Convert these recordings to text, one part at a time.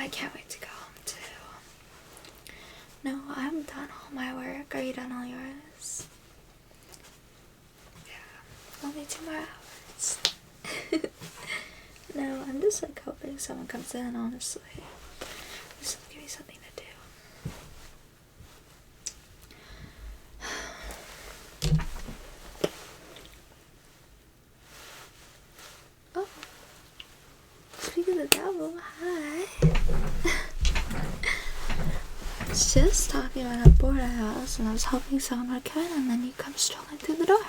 I can't wait to go home too. No, I'm done all my work. Are you done all yours? Yeah, only 2 more hours. No, I'm just like hoping someone comes in, honestly. Just give me something to do. Oh, speak of the devil, hi. I was just talking about a border house and I was hoping someone would come in and then you come strolling through the door.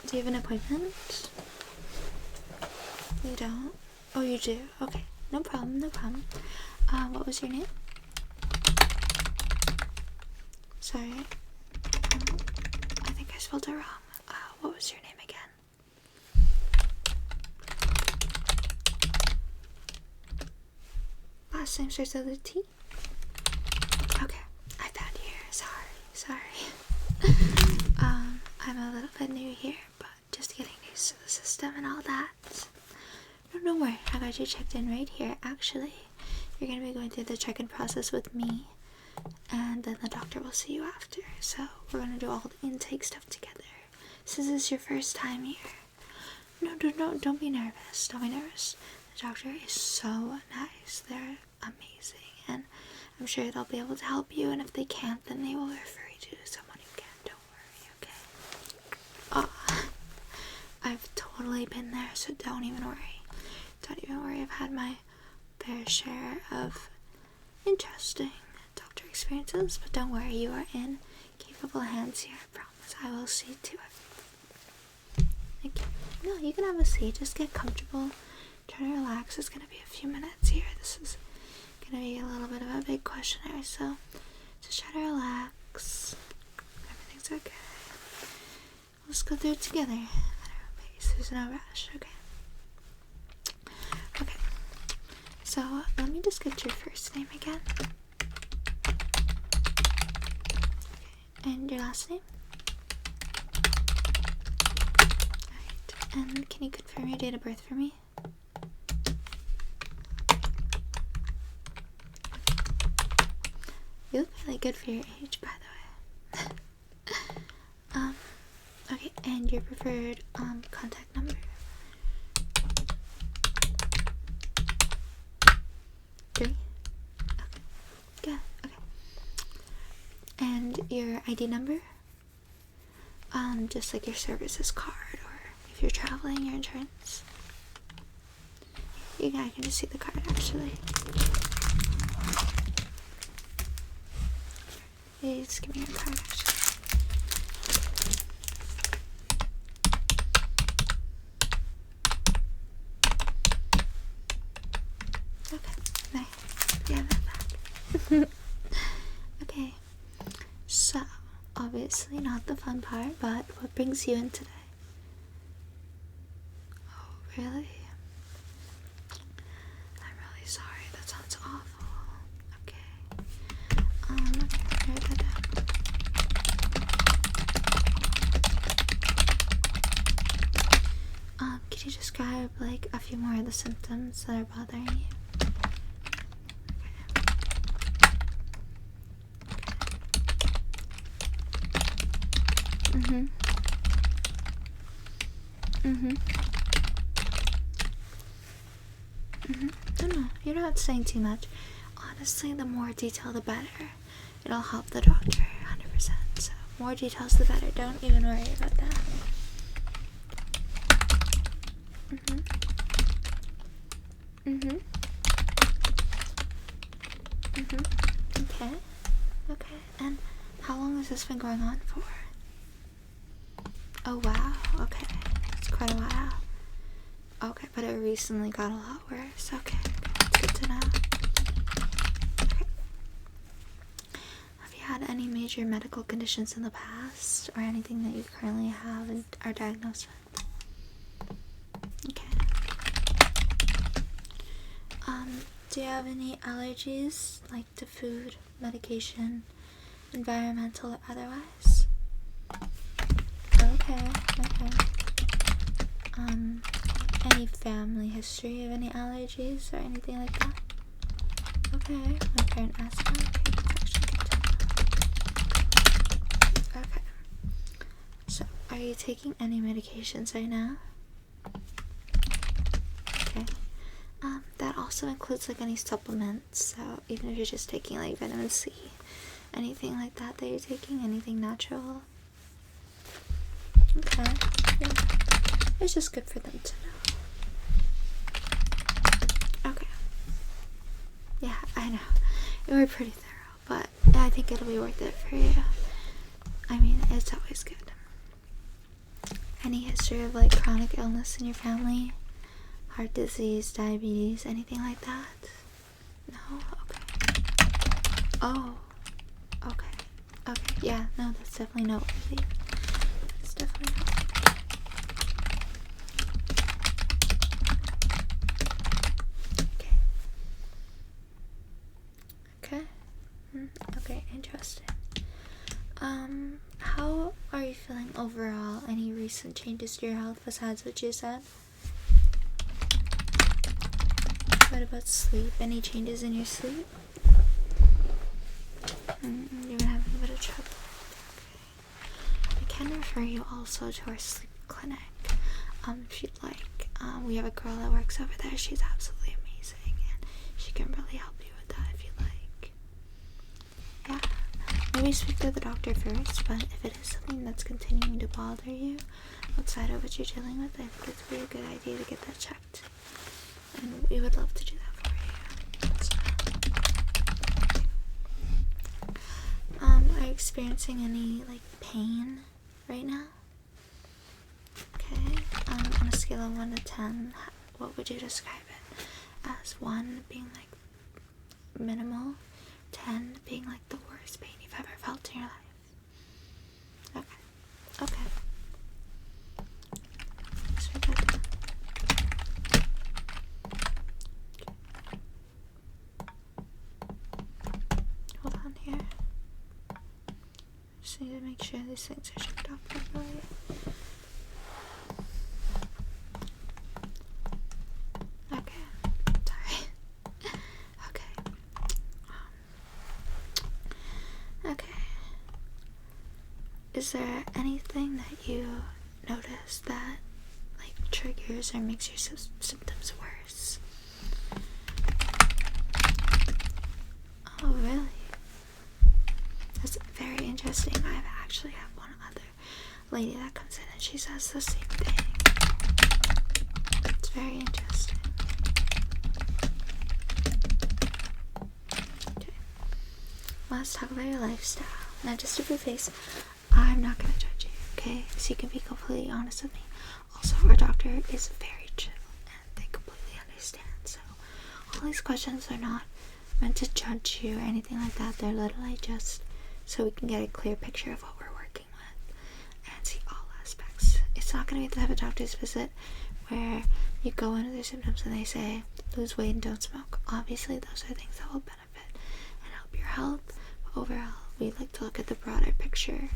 Do you have an appointment? You don't? Oh, you do? Okay, no problem, no problem. What was your name? Sorry. I think I spelled it wrong. What was your name again? Last name starts with a T? Okay, I found you here. Sorry. I'm a little bit new here, but just getting used to the system and all that. No, don't worry, I got you checked in right here. Actually, you're gonna be going through the check-in process with me, and then the doctor will see you after. So we're gonna do all the intake stuff together. Since this is your first time here. No, don't be nervous. Don't be nervous. The doctor is so nice. They're amazing, and I'm sure they'll be able to help you. And if they can't, then they will refer you to someone who can. Don't worry, okay? I've totally been there, so don't even worry. Don't even worry. I've had my fair share of interesting doctor experiences, but don't worry. You are in capable hands here. I promise. I will see to it. Okay. No, you can have a seat. Just get comfortable. Try to relax. It's gonna be a few minutes here. This is gonna be a little bit of a big questionnaire, so just try to relax. Everything's okay. Let's go through it together at our pace. There's no rush, okay? Okay. So let me just get your first name again. Okay. And your last name? Alright. And can you confirm your date of birth for me? You look really good for your age, by the way. Okay, and your preferred contact number? 3? Okay, good, okay. And your ID number? Just like your services card, or if you're traveling, your insurance. Yeah, I can just see the card, actually. Yeah, just give me your card, actually. Okay, there. Yeah, that back. Okay, so, obviously not the fun part, but what brings you in today? Oh, really? I'm really sorry, that sounds awful. Okay. Okay, write that down. Could you describe, like, a few more of the symptoms that are bothering you? Okay. No, you're not saying too much. Honestly, the more detail, the better. It'll help the doctor, 100%. So, more details, the better. Don't even worry about that. Okay. And how long has this been going on for? Oh, wow. Okay. It's quite a while. Okay, but it recently got a lot worse. Okay. That's good to know. Okay. Have you had any major medical conditions in the past, or anything that you currently have and are diagnosed with? Okay. Do you have any allergies, like to food, medication, environmental, or otherwise? Okay. Any family history of any allergies or anything like that? Okay, my parent asthma. Okay, that's actually good to know. Okay. So, are you taking any medications right now? Okay. That also includes like any supplements. So, even if you're just taking like vitamin C, anything like that you're taking, anything natural. Okay. Yeah. It's just good for them to know. Okay. Yeah, I know. It were pretty thorough, but I think it'll be worth it for you. I mean, it's always good. Any history of like chronic illness in your family? Heart disease, diabetes, anything like that? No? Okay. Oh. Okay. Okay. Yeah, no, that's definitely noteworthy. That's definitely noteworthy. Okay. Okay. Okay, interesting. How are you feeling overall? Any recent changes to your health besides what you said? What about sleep? Any changes in your sleep? You've been having a bit of trouble. Okay. I can refer you also to our sleep clinic, if you'd like. We have a girl that works over there. She's absolutely amazing, and she can really help you with that if you'd like. Yeah. Maybe speak to the doctor first, but if it is something that's continuing to bother you outside of what you're dealing with, I think it'd be a good idea to get that checked. And we would love to do that for you. So, are you experiencing any like pain right now? Okay. On a scale of 1 to 10, what would you describe it as? 1 being like minimal, 10 being like the worst pain you've ever felt in your life. Okay. Okay. Let's write that down. Hold on here. Just need to make sure these things are checked out properly. Okay. Sorry. Okay. Okay. Is there anything that you notice that like triggers or makes your symptoms worse? Oh, really? That's very interesting. I actually have one other lady that comes in and she says the same thing. It's very interesting. Okay. Let's talk about your lifestyle. Now, just to preface, I'm not going to judge you, okay? So you can be completely honest with me. Also, our doctor is very chill and they completely understand. So, all these questions are not meant to judge you or anything like that. They're literally just so we can get a clear picture of what we're working with and see all aspects. It's not going to be the type of doctor's visit where you go into their symptoms and they say, lose weight and don't smoke. Obviously, those are things that will benefit and help your health. But overall, we like to look at the broader picture.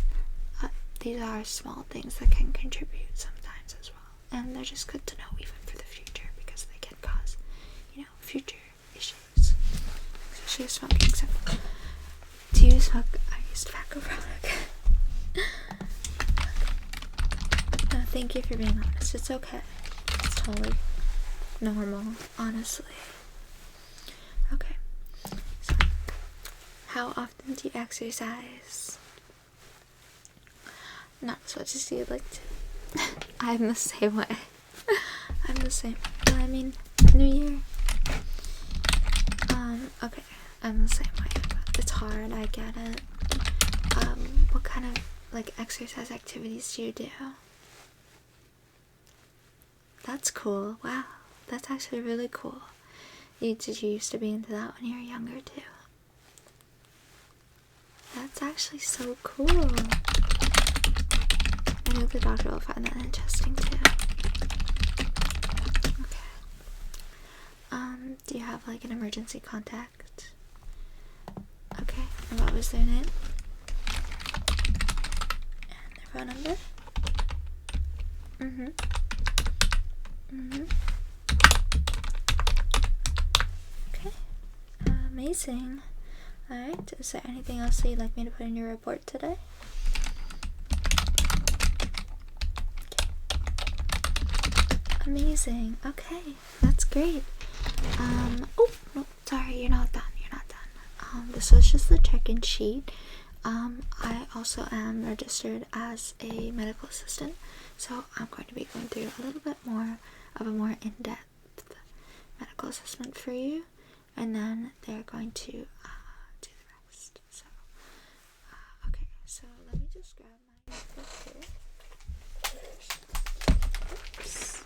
These are small things that can contribute sometimes as well. And they're just good to know even for the future because they can cause, future issues. Especially smoking. So, do you smoke? I use tobacco product. No, thank you for being honest. It's okay. It's totally normal, honestly. Okay. So, how often do you exercise? Not as much as you'd like to. I'm the same way. I'm the same. Well, I mean, New Year. Okay. I'm the same way. It's hard, I get it. What kind of exercise activities do you do? That's cool. Wow, that's actually really cool. Did you used to be into that when you were younger too? That's actually so cool. I know the doctor will find that interesting too. Okay. Do you have an emergency contact? Okay, and what was their name? And their phone number? Okay. Amazing. Alright, is there anything else that you'd like me to put in your report today? Amazing. Okay, that's great. Oh, no, sorry, you're not done. This was just the check-in sheet. I also am registered as a medical assistant, so I'm going to be going through a little bit more of a more in-depth medical assessment for you, and then they're going to do the rest. So, okay, so let me just grab my book here. Oops.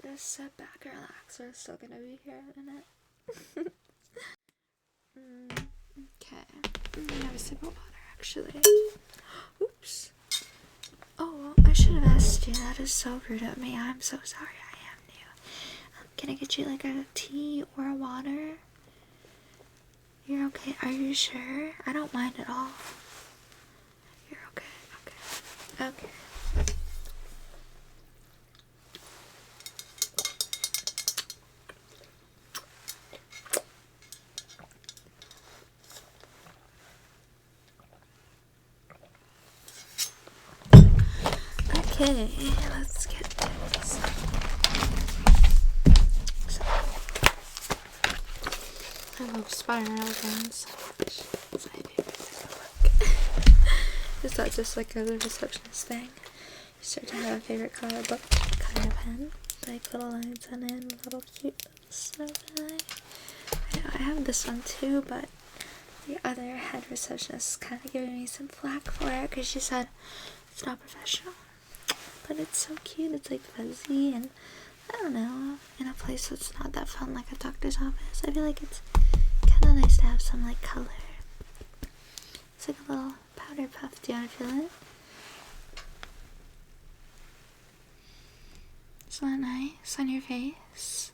Just sit back and relax. We're still gonna be here in a minute. Okay. Have a sip of water, actually. Oops. Oh, well, I should have asked you. That is so rude of me. I'm so sorry. I am new. Can I get you like a tea or a water? You're okay. Are you sure? I don't mind at all. You're okay. Okay. Okay, let's get to this. So, I love spiral guns so much. It's my favorite book. Is that just like a receptionist thing? You start to have a favorite color book, kind of pen, like little lines on it, little cute stuff. I have this one too, but the other head receptionist is kind of giving me some flack for it because she said it's not professional. But it's so cute. It's like fuzzy, and I don't know, in a place that's not that fun like a doctor's office. I feel like it's kind of nice to have some like color. It's like a little powder puff. Do you want to feel it? Isn't that nice on your face?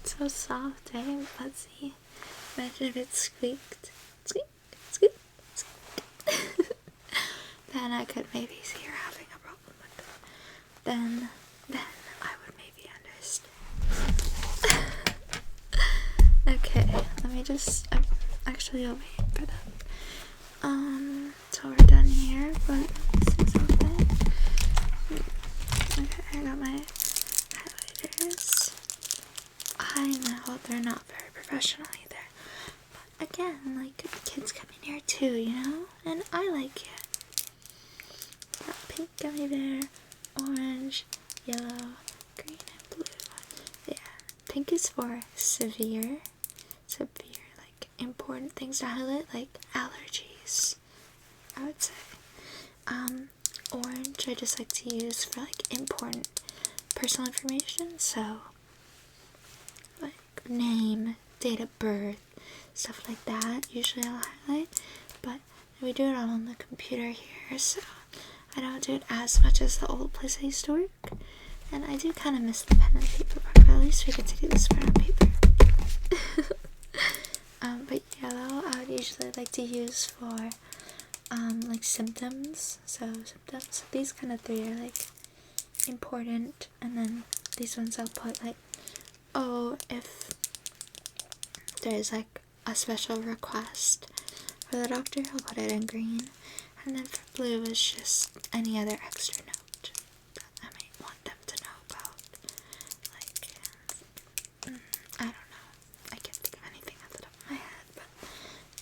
So soft, eh? Fuzzy. Imagine if it squeaked. Squeak, squeak, squeak. Then I could maybe see you're having a problem with it. Then I would maybe understand. Okay, let me just, actually I'll wait for that. So we're done here, but this is okay. Okay, I got my highlighters. I know they're not very professional either, but again, like, kids come in here too, you know, and I like it. Got pink gummy bear, orange, yellow, green, and blue. Yeah, pink is for severe, like, important things to highlight, like allergies, I would say. Orange I just like to use for, like, important personal information, so name, date of birth, stuff like that. Usually I'll highlight, but we do it all on the computer here, so I don't do it as much as the old place I used to work. And I do kind of miss the pen and paper part, but at least we get to do this part on paper. But yellow I would usually like to use for like symptoms. So symptoms, these kind of three are like important, and then these ones I'll put like, oh, if there's like a special request for the doctor, I'll put it in green. And then for blue is just any other extra note that I might want them to know about. Like, I don't know. I can't think of anything off the top of my head, but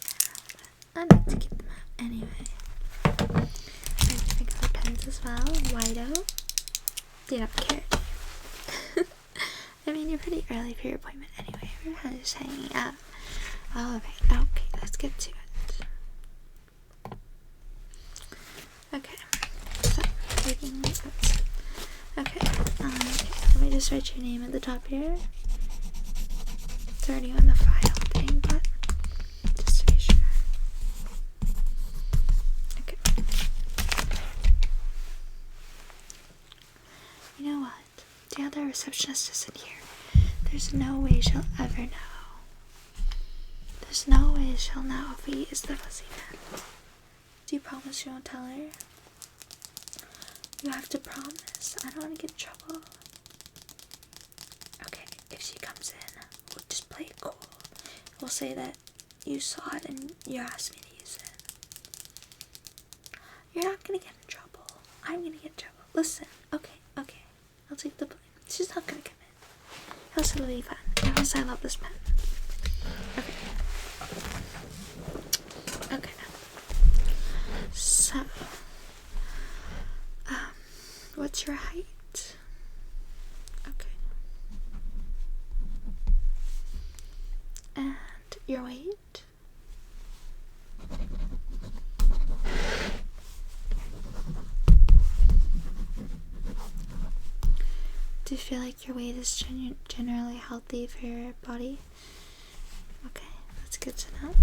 yeah, but I like to keep them out anyway. I think of the pens as well. White-O. You don't care. I mean, you're pretty early for your appointment anyway. We're kind of just hanging out. Alright, okay, let's get to it. Okay, so reading notes. Okay, let me just write your name at the top here. It's already on the file thing, but just to be sure. Okay. You know what? The other receptionist isn't here. There's no way she'll ever know. There's no way she'll know if he is the fuzzy man. Do you promise you won't tell her? You have to promise. I don't want to get in trouble. Okay, if she comes in, we'll just play it cool. We'll say that you saw it and you asked me to use it. You're not gonna get in trouble. I'm gonna get in trouble. Listen, okay. I'll take the blame. She's not gonna come in. Else it'll be fun. Else I love this pen. Okay. So, what's your height? Okay. And your weight? Do you feel like your weight is generally healthy for your body? Okay, that's good to know.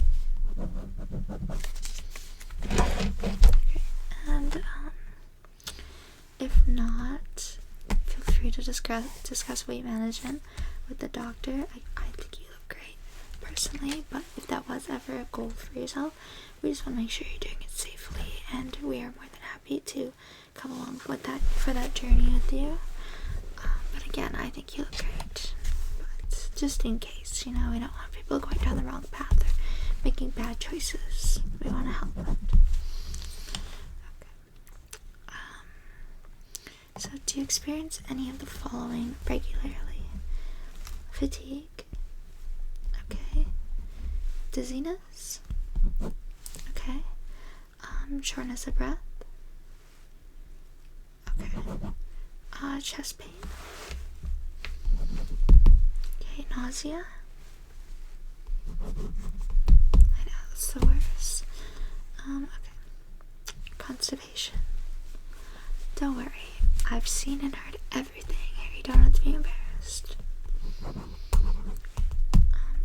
Okay, and if not, feel free to discuss weight management with the doctor. I think you look great, personally, but if that was ever a goal for yourself, we just want to make sure you're doing it safely, and we are more than happy to come along with that for that journey with you. But again, I think you look great. But just in case, we don't want people going down the wrong path or making bad choices. We want to help it. Okay. So, do you experience any of the following regularly? Fatigue. Okay. Dizziness. Okay. Shortness of breath. Okay. Chest pain. Okay, nausea. I know, that's the worst. Okay. Constipation. Don't worry, I've seen and heard everything here. You don't have to be embarrassed.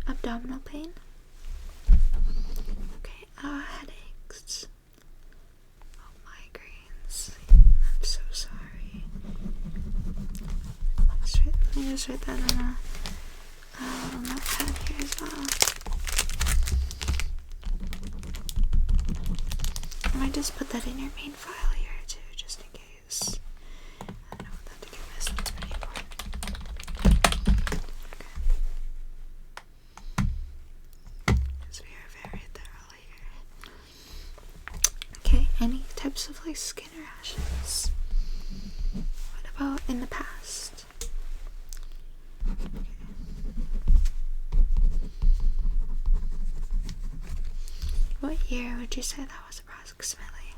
Abdominal pain. Okay, headaches. Oh, migraines. I'm so sorry. Let me just write that on a little notepad here as well. I might just put that in your main file here too, just in case. I don't want that to get missed. That's pretty important. Okay. Because we are very thorough here. Okay, any types of skin rashes? What about in the past? What year would you say that was approximately?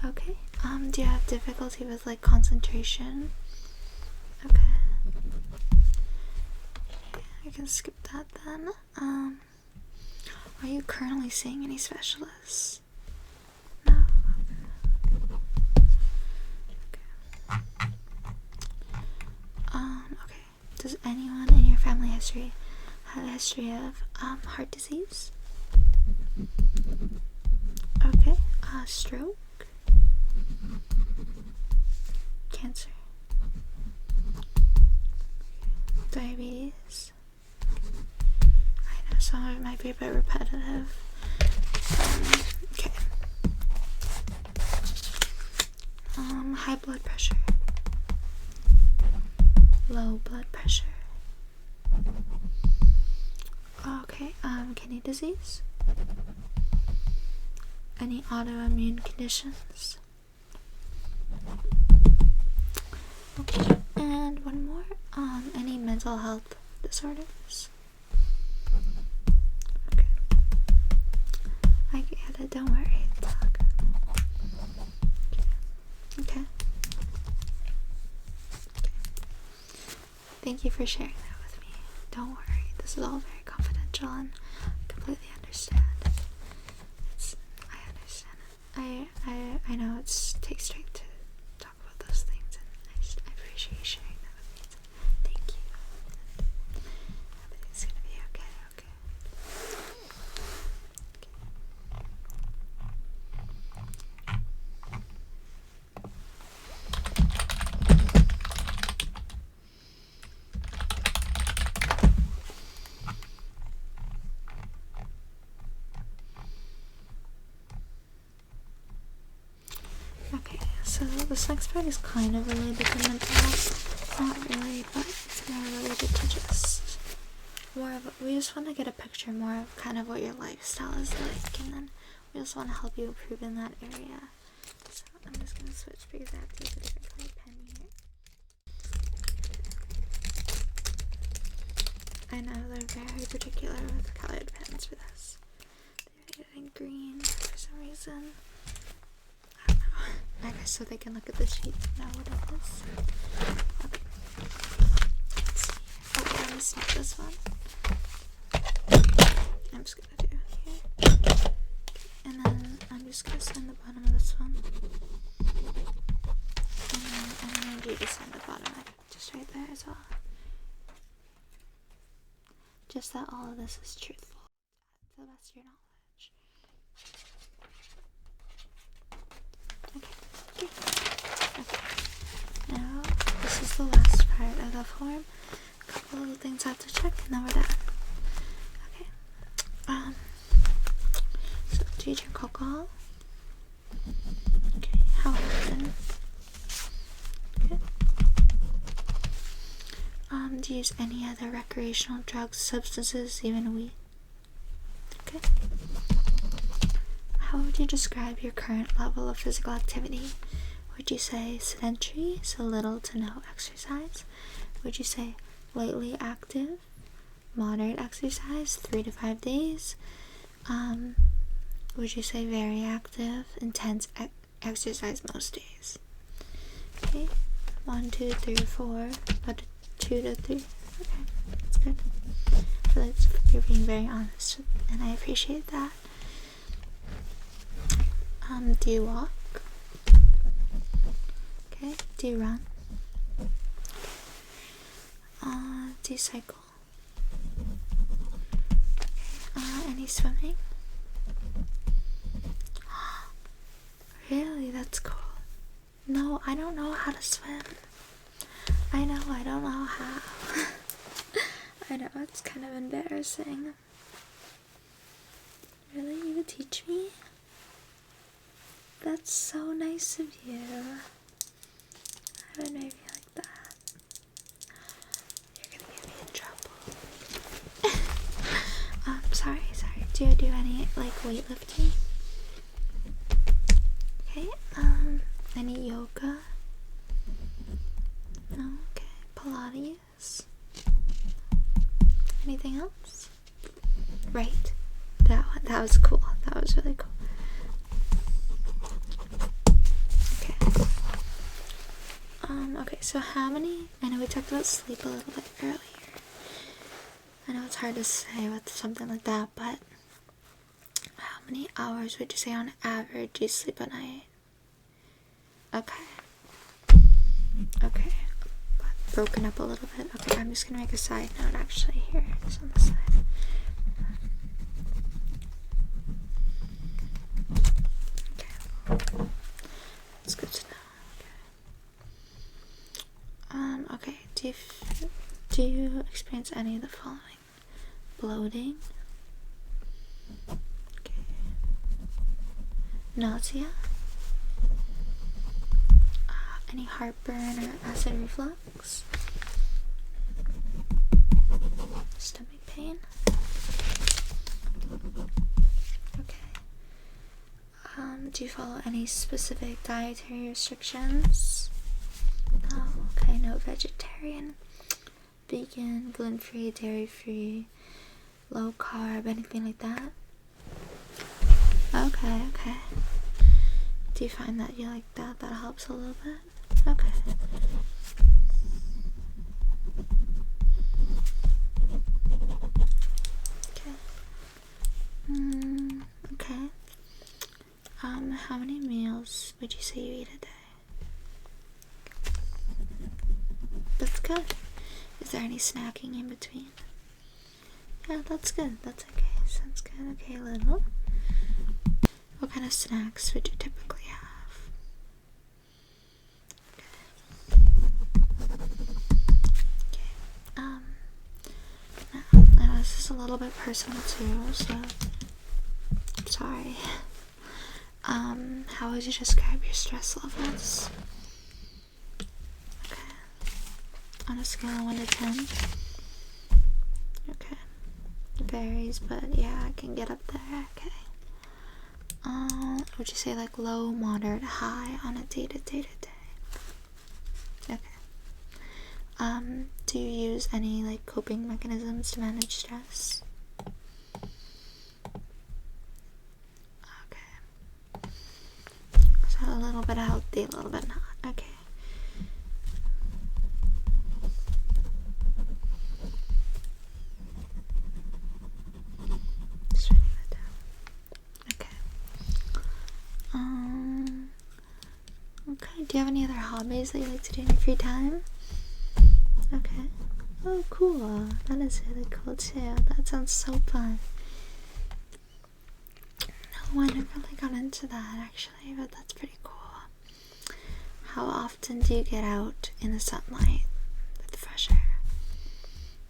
Okay. Do you have difficulty with concentration? Okay. I can skip that then. Are you currently seeing any specialists? No. Okay. Does anyone in your family history have a history of heart disease? Okay. Stroke? Cancer? Diabetes? I know some of it might be a bit repetitive. Okay. High blood pressure? Low blood pressure? Okay, kidney disease? Any autoimmune conditions? Okay, and one more. Any mental health disorders? Okay. I get it, don't worry, it's all good. Okay. Thank you for sharing that with me. Don't worry, this is all very confidential and I completely understand. I understand it. I know it takes strength to talk about those things, and I appreciate you sharing that with me. So thank you. Everything's gonna be okay, okay? Okay, so this next part is kind of related to mental health. Not really, but it's more related to just more of we just want to get a picture more of kind of what your lifestyle is like, and then we just want to help you improve in that area. So I'm just going to switch because I have to use a different kind of pen here. I know they're very particular with colored pens for this. They made it in green for some reason. I don't know. I guess so they can look at the sheet and know what it is. Okay. Let's see. Oh, let me snip this one. I'm just gonna do here. And then I'm just gonna sign the bottom of this one. And then I'm gonna do this on the bottom, like just right there as well. Just that all of this is truthful to the best of your knowledge. Okay. Now, this is the last part of the form. A couple little things I have to check, and then we're done. Okay. So, do you drink alcohol? Okay. How often? Okay. Do you use any other recreational drugs, substances, even weed? Okay. How would you describe your current level of physical activity? Would you say sedentary, so little to no exercise? Would you say lightly active, moderate exercise, 3 to 5 days? Would you say very active, intense exercise most days? Okay, 1, 2, 3, 4, about 2 to 3. Okay, that's good. I feel like you're being very honest, and I appreciate that. Do you walk? Okay. Do you run? Do you cycle? Okay. Any swimming? Really? That's cool. No, I don't know how to swim. I know, I don't know how. I know, it's kind of embarrassing. Really? You would teach me? That's so nice of you. I would maybe like that. You're gonna get me in trouble. Sorry. Do you do any, like, weightlifting? Okay, any yoga? No? Okay, Pilates? Anything else? Right. That one, that was cool. That was really cool. Okay, so how many, I know we talked about sleep a little bit earlier. I know it's hard to say with something like that, but how many hours would you say on average you sleep a night? Okay. Okay. But broken up a little bit. Okay, I'm just gonna make a side note actually here. It's on the side. Okay. It's good to know. Okay, do you experience any of the following? Bloating? Okay. Nausea? Any heartburn or acid reflux? Stomach pain? Okay. Do you follow any specific dietary restrictions? Oh, okay, no vegetarian, vegan, gluten-free, dairy-free, low carb, anything like that? Okay. Do you find that you like that? That helps a little bit? Okay. Okay. Okay. how many meals would you say you eat a day? That's good. Is there any snacking in between? Yeah, that's good. That's okay. Sounds good. Okay, little. What kind of snacks would you typically have? Okay. Now, I know this is a little bit personal too, so I'm sorry. How would you describe your stress levels? Okay. On a scale of 1 to 10? Okay. It varies, but yeah, I can get up there. Okay. Would you say like low, moderate, high on a day-to-day? Okay. Do you use any like coping mechanisms to manage stress? Okay. So a little bit healthy, a little bit not. Okay. Just writing that down. Okay. Okay. Do you have any other hobbies that you like to do in your free time? Okay. Oh, cool. That is really cool too. That sounds so fun. No, I never really got into that actually, but that's pretty cool. How often do you get out in the sunlight with fresh air?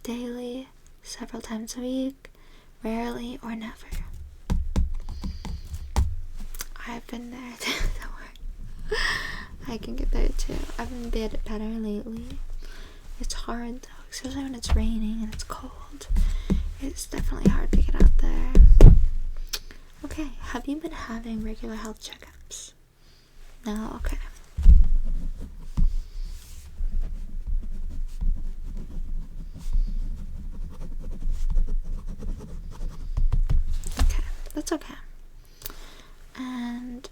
Daily, several times a week, rarely, or never? I've been there too. Don't worry. I can get there too. I've been better lately. It's hard though, especially when it's raining and it's cold. It's definitely hard to get out there. Okay, have you been having regular health checkups? No? Okay. Okay, that's okay. And,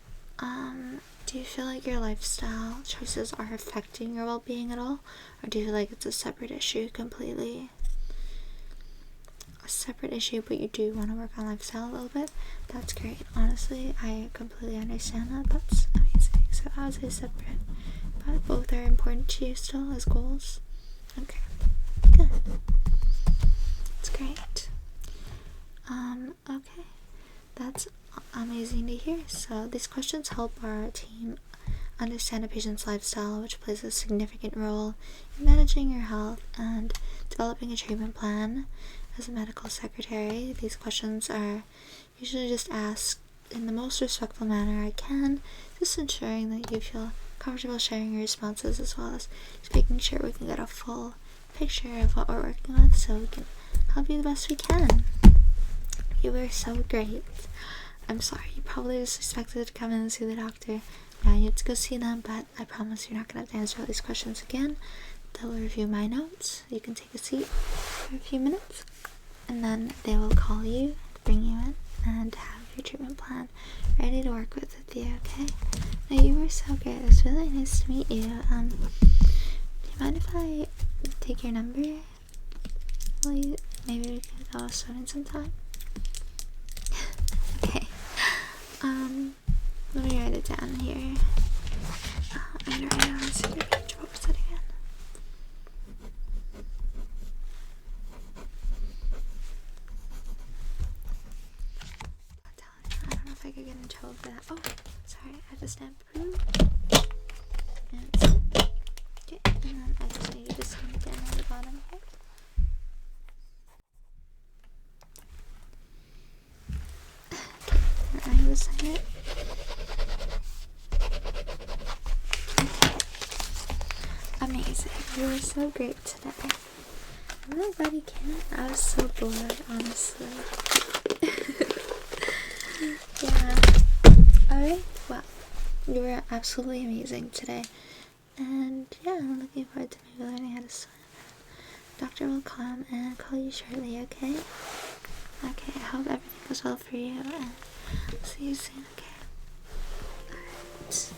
do you feel like your lifestyle choices are affecting your well-being at all? Or do you feel like it's a separate issue completely? A separate issue, but you do want to work on lifestyle a little bit? That's great. Honestly, I completely understand that. That's amazing. So I would say separate, but both are important to you still as goals. Okay, good. That's great. Okay. That's amazing to hear. So these questions help our team understand a patient's lifestyle, which plays a significant role in managing your health and developing a treatment plan. As a medical secretary, these questions are usually just asked in the most respectful manner I can, just ensuring that you feel comfortable sharing your responses, as well as just making sure we can get a full picture of what we're working with so we can help you the best we can. You were so great. I'm sorry, you probably just expected to come in and see the doctor. Now you have to go see them, but I promise you're not going to have to answer all these questions again. They'll review my notes. You can take a seat for a few minutes, and then they will call you, bring you in, and have your treatment plan ready to work with you, okay? Now, you were so great. It was really nice to meet you. Do you mind if I take your number? Maybe we could go swimming sometime? Okay. Let me write it down here. I'm gonna write it on a secret page. What was that again? I don't know if I could get in trouble for that. Oh, sorry. I have to stamp approve. And stamp. Okay, and then I just need you to stamp down on the bottom here. Okay, and I will sign it. Amazing. You were so great today. I'm really glad you came. I was so bored, honestly. Yeah. Alright, well, you were absolutely amazing today. And yeah, I'm looking forward to maybe learning how to swim. Doctor will come and call you shortly, okay? Okay, I hope everything goes well for you, and I'll see you soon, okay? Alright.